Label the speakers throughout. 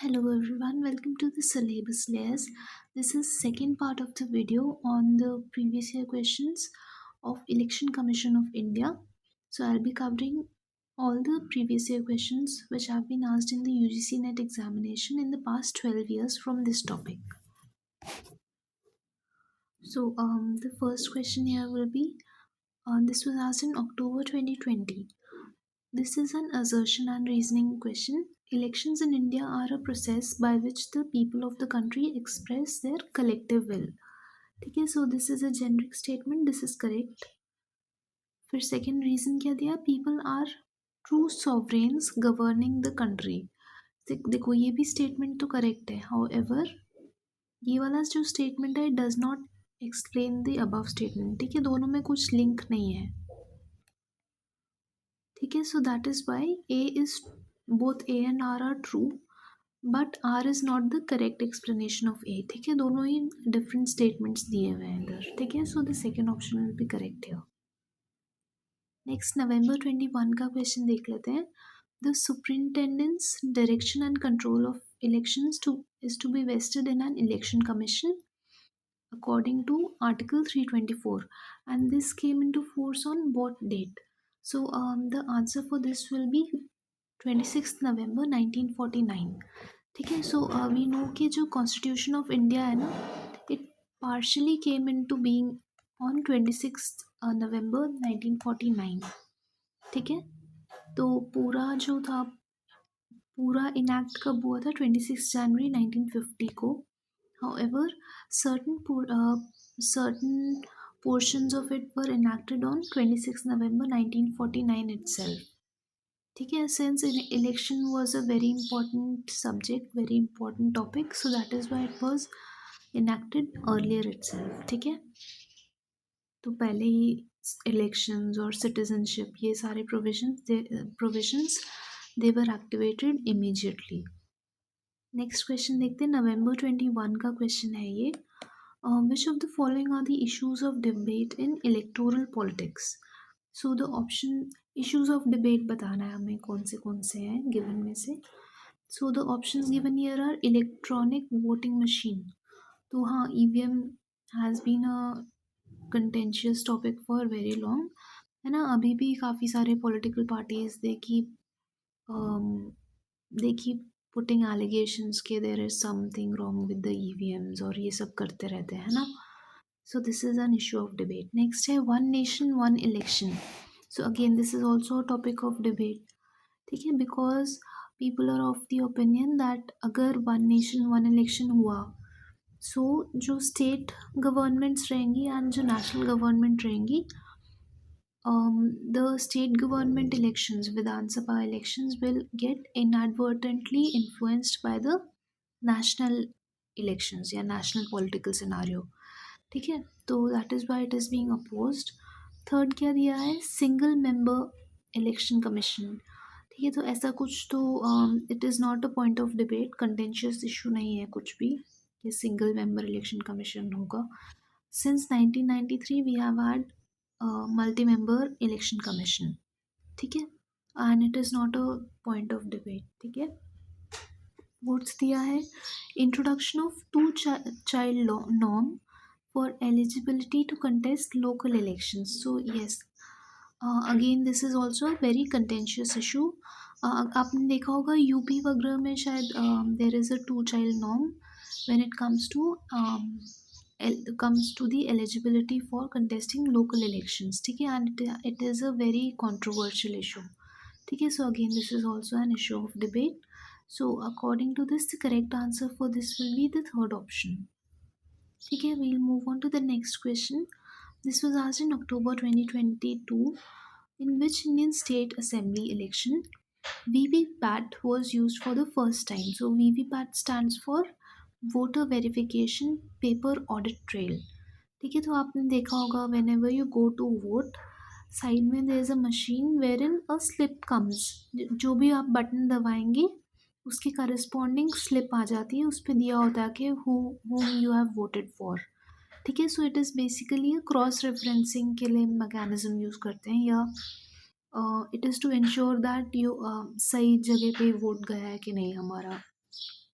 Speaker 1: Hello everyone, welcome to the syllabus layers. This is second part of the video on the previous year questions of Election Commission of India. So I'll be covering all the previous year questions which have been asked in the UGC NET examination in the past 12 years from this topic. So the first question here will be this was asked in October 2020. This is an assertion and reasoning question. Elections in India are a process by which the people of the country express their collective will. Okay, so this is a generic statement. This is correct. फिर second reason क्या दिया? People are true sovereigns governing the country. देखो ये भी statement तो correct है. However, ये वाला जो statement है does not explain the above statement. ठीक है, दोनों में कुछ link नहीं है. ठीक है, so that is why both A and R are true, but R is not the correct explanation of A. ठीक है, दोनों ही different statements दिए हुए हैं इधर. ठीक है, so the second option will be correct here. Next November 21 का question देख लेते हैं. The superintendence, direction and control of elections is to be vested in an election commission according to Article 324, and this came into force on what date? So the answer for this will be 26th November 1949. ठीक है, so we know कि जो Constitution of India है ना, it partially came into being on 26th November 1949. ठीक है, तो पूरा जो था पूरा इनैक्ट कब हुआ था? 26 जनवरी 1950 को. However, certain portions of it were enacted on 26 November 1949 itself. ठीक है, since election was a very important subject, very important topic, so that is why it was enacted earlier itself. ठीक है, तो पहले ही elections और citizenship ये सारे provisions they were activated immediately. Next question देखते हैं. नवंबर 21 का क्वेश्चन है ये. Which of the following are the issues of debate in electoral politics? So the option issues of debate बताना है हमें कौन से हैं गिवन में से. So the options given here are electronic voting machine. तो हाँ, EVM has been a contentious topic for very long, है ना. अभी भी काफ़ी सारे political parties they keep putting allegations के there is something wrong with the EVMs और ये सब करते रहते हैं, है ना. So this is an issue of debate. Next है one nation one election. So again this is also a topic of debate. ठीक है, because people are of the opinion that अगर वन नेशन वन इलेक्शन हुआ, so जो state governments रहेंगी and जो national government रहेंगी, the state government elections, Vidhan Sabha elections, will get inadvertently influenced by the national elections या national political scenario. ठीक है, तो that is why it is being opposed. Third क्या दिया है? Single member election commission. ठीक है, तो ऐसा कुछ तो it is not a point of debate, contentious issue नहीं है कुछ भी कि सिंगल मेंबर इलेक्शन कमीशन होगा. Since 1993 we have had multi member election commission. ठीक है, and it is not a point of debate. ठीक है, वोट्स दिया है. Introduction of two child norm for eligibility to contest local elections. So yes, again this is also a very contentious issue. आपने देखा होगा UP वगैरह में शायद there is a two child norm when it comes to the eligibility for contesting local elections. ठीक है, and it is a very controversial issue. ठीक है, so again this is also an issue of debate. So according to this, the correct answer for this will be the third option. ठीक है, we'll move on to the next question. This was asked in October 2022. In which Indian state assembly election VVPAT was used for the first time? So VVPAT stands for voter verification paper audit trail. ठीक है, तो आपने देखा होगा whenever you go to vote, side में there is a machine where in a slip comes. जो भी आप बटन दबाएंगे उसकी करस्पॉन्डिंग स्लिप आ जाती है, उस पर दिया होता है कि whom you have voted for. ठीक है, so it is basically cross referencing के लिए मैकेनिज्म यूज़ करते हैं, या it is to ensure that you सही जगह पे वोट गया है कि नहीं हमारा.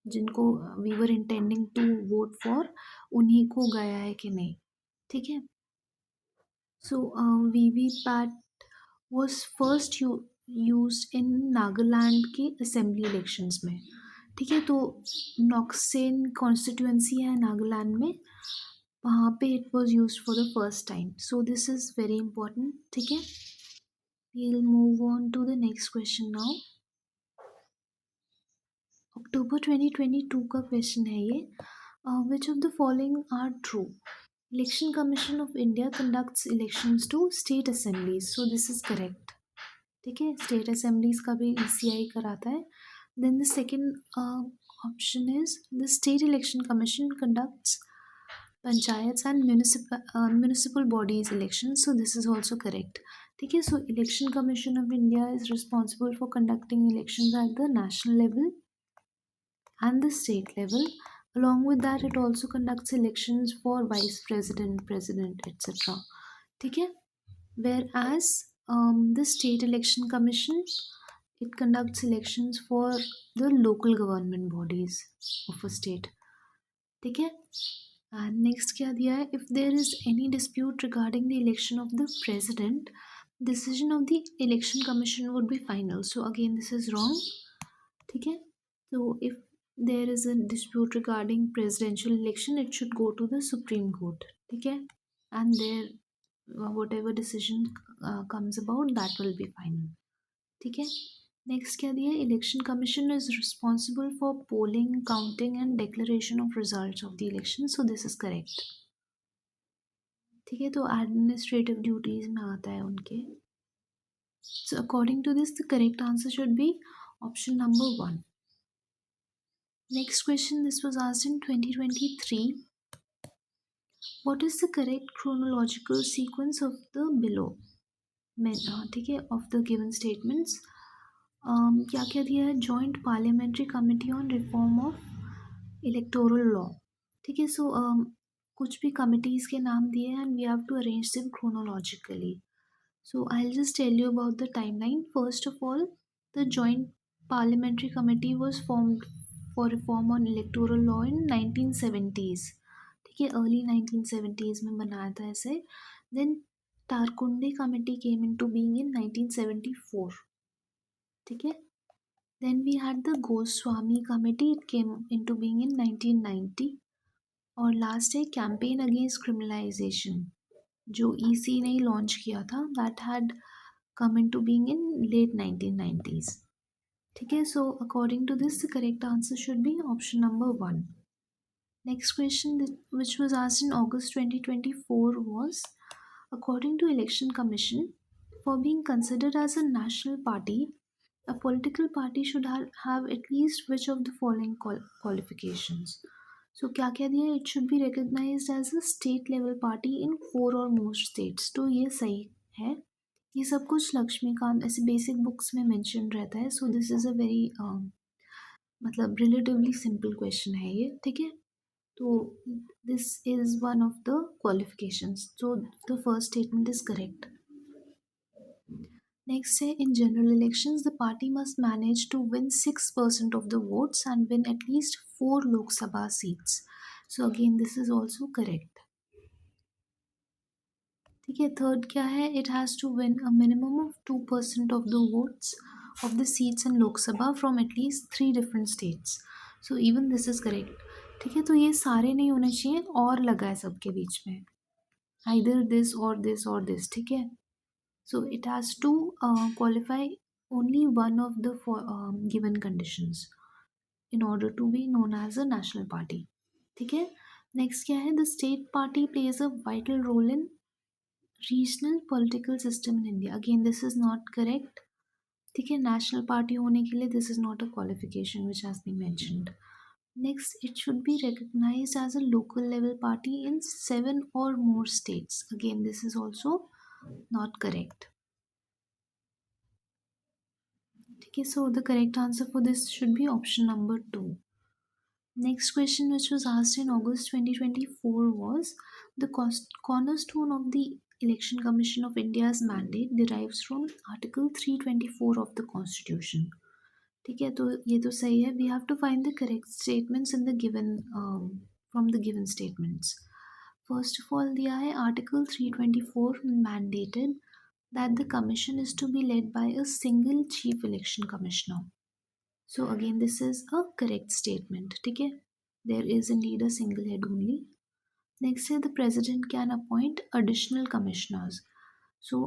Speaker 1: जिनको we were intending to vote for, उन्हीं को गया है कि नहीं। ठीक है। सो VVPAT was first used in Nagaland के असेंबली इलेक्शंस में। ठीक है। तो नॉक्सेन कॉन्स्टिट्यूएंसी है नागालैंड में, वहाँ पे it was used for the first time. So this is very important. ठीक है। we'll move on to the next question now। अक्टूबर 2022 का क्वेश्चन है ये। Which of the following are true? Election commission of India conducts elections to state assemblies, so this is correct. ठीक है। State assemblies का भी ECI कराता है। Then the second option is the state election commission conducts panchayat and municipal bodies election, so this is also correct. ठीक है। So election commission of India is responsible for conducting election at the national level and the state level. Along with that, it also conducts elections for vice president, president, etc. ठीक है। Whereas the state election commission, it conducts elections for the local government bodies of a state। ठीक है। And next क्या दिया है? If there is any dispute regarding the election of the president, decision of the election commission would be final। So again, this is wrong। ठीक है। तो if there is a dispute regarding presidential election, it should go to the Supreme Court. ठीक है। And there whatever decision comes about that will be final. ठीक है। Next क्या दिया? Election commission is responsible for polling, counting and declaration of results of the election, so this is correct. ठीक है। तो administrative duties में आता है उनके। So according to this, the correct answer should be option number 1। Next question, this was asked in 2023। What is the correct chronological sequence of the below? ठीक है, of the given statements। क्या क्या दिया है? Joint parliamentary committee on reform of electoral law. ठीक है। सो कुछ भी कमिटीज़ के नाम दिए हैं and we have to arrange them chronologically। So I'll just tell you about the timeline. First of all, the Joint Parliamentary Committee was formed for reform on electoral law in 1970s। ठीक है। Early 1970s में बनाया था ऐसे। Then Tarkunde committee came into being in 1974। ठीक है। Then we had the Goswami committee, it came into being in 1990। और last है कैंपेन अगेंस्ट क्रिमिनलाइजेशन, जो ईसी ने ही लॉन्च किया था, that had come into being in late 1990s। ठीक है। So according to this, the correct answer should be option number 1। Next question, which was asked in August 2024 was, according to Election Commission, for being considered as a national party, a political party should have at least which of the following qualifications? So क्या क्या दिया? It should be recognized as a state level party in 4 or more states। तो ये सही है। ये सब कुछ लक्ष्मीकांत ऐसे बेसिक बुक्स में मेंशन रहता है। So this is a very मतलब रिलेटिवली सिंपल क्वेश्चन है ये। ठीक है। तो this is one of the qualifications, so the first statement is correct. Next है, in general elections the party must manage to win 6% of the votes and win at least 4 Lok Sabha seats. So again this is also correct. ठीक है। Third क्या है? It has to win a minimum of 2% of the votes of the seats in Lok Sabha from at least 3 different states. So even this is correct. ठीक है। तो ये सारे नहीं होने चाहिए, और लगा है सबके बीच में, आइदर दिस और दिस और दिस। ठीक है। So it has to qualify only one of the given conditions in order to be known as a national party. ठीक है। नेक्स्ट क्या है? The state party plays a vital role in regional political system in India. Again this is not correct. ठीक है। National party होने के लिए this is not a qualification which has been mentioned. Next, it should be recognized as a local level party in 7 or more states। Again this is also not correct. ठीक है। So the correct answer for this should be option number 2। Next question, which was asked in August 2024 was, the cornerstone of the Election Commission of India's mandate derives from Article 324 of the Constitution। ठीक है, तो ये तो सही है. We have to find the correct statements in the given, from the given statements. First of all दिया है article 324 mandated that the commission is to be led by a single chief election commissioner. So again this is a correct statement. ठीक है, there is indeed a single head only. Next है the president can appoint additional commissioners. So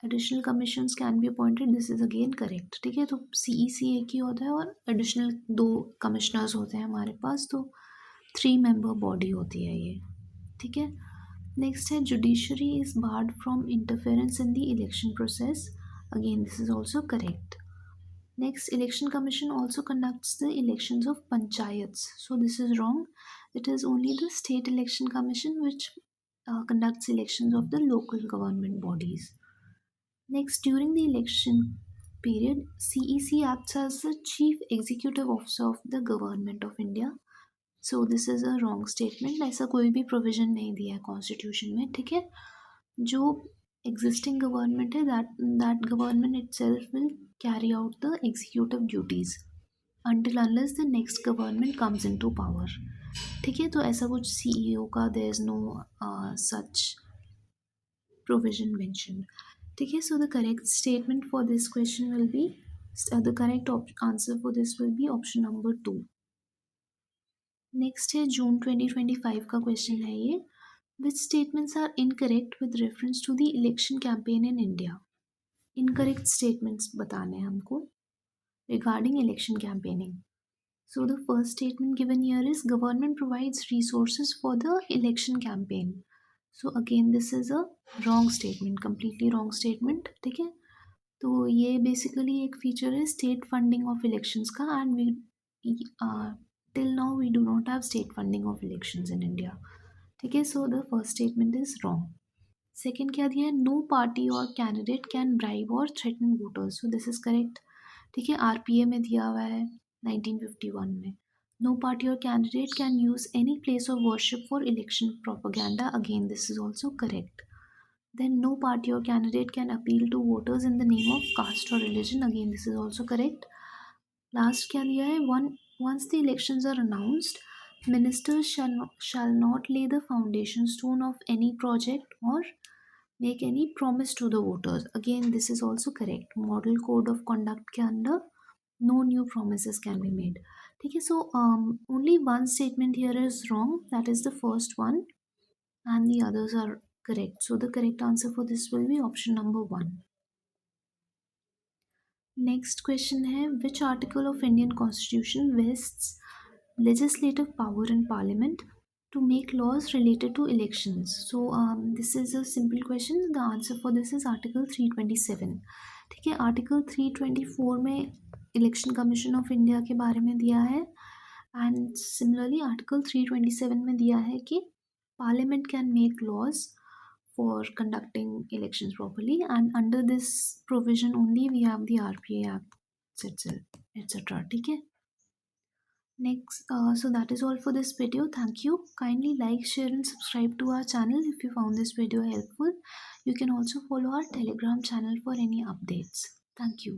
Speaker 1: additional commissions can be appointed. This is again correct. ठीक है, तो CEC एक ही होता है और additional दो commissioners होते हैं हमारे पास, तो 3 member body होती है ये. ठीक है. Next है judiciary is barred from interference in the election process. Again this is also correct. Next, election commission also conducts the elections of panchayats. So this is wrong. It is only the state election commission which conducts elections of the local government bodies. Next, during the election period, CEC acts as the chief executive officer of the government of India. So this is a wrong statement. ऐसा कोई भी provision नहीं दिया है constitution में. ठीक है, जो एग्जिस्टिंग गवर्नमेंट है that government itself will carry out the executive duties until unless the next government comes into power. ठीक है, तो ऐसा कुछ CEO का there is no such provision mentioned. ठीक है, so the correct statement for this question will be the correct answer for this will be option number 2. Next है June 2025 का क्वेश्चन है ये. Which statements are incorrect with reference to the election campaign in India. Incorrect statements बताने हैं हमको regarding election campaigning. So the first statement given here is government provides resources for the election campaign. So again this is a wrong statement, completely wrong statement. ठीक है, तो ये basically एक feature है state funding of elections का and we till now we do not have state funding of elections in India. ठीक है, so the first statement is wrong. Second क्या दिया है, no party or candidate can bribe or threaten voters. So this is correct. ठीक है, RPA में दिया हुआ है 1951 में. No party or candidate can use any place of worship for election propaganda. Again this is also correct. Then no party or candidate can appeal to voters in the name of caste or religion. Again this is also correct. Last क्या दिया है, once the elections are announced, ministers shall not lay the foundation stone of any project or make any promise to the voters. Again this is also correct. Model code of conduct के अंदर no new promises can be made. ठीक है, so only one statement here is wrong, that is the first one, and the others are correct. So the correct answer for this will be option number 1. Next question है which article of Indian constitution vests legislative power in parliament to make laws related to elections. So this is a simple question. The answer for this is article 327. ठीक है, article 324 में election commission of India के बारे में दिया है and similarly article 327 में दिया है कि parliament can make laws for conducting elections properly, and under this provision only we have the RPA Act itself, etc. ठीक है. Next, so that is all for this video. Thank you. Kindly like, share and subscribe to our channel if you found this video helpful. You can also follow our Telegram channel for any updates. Thank you.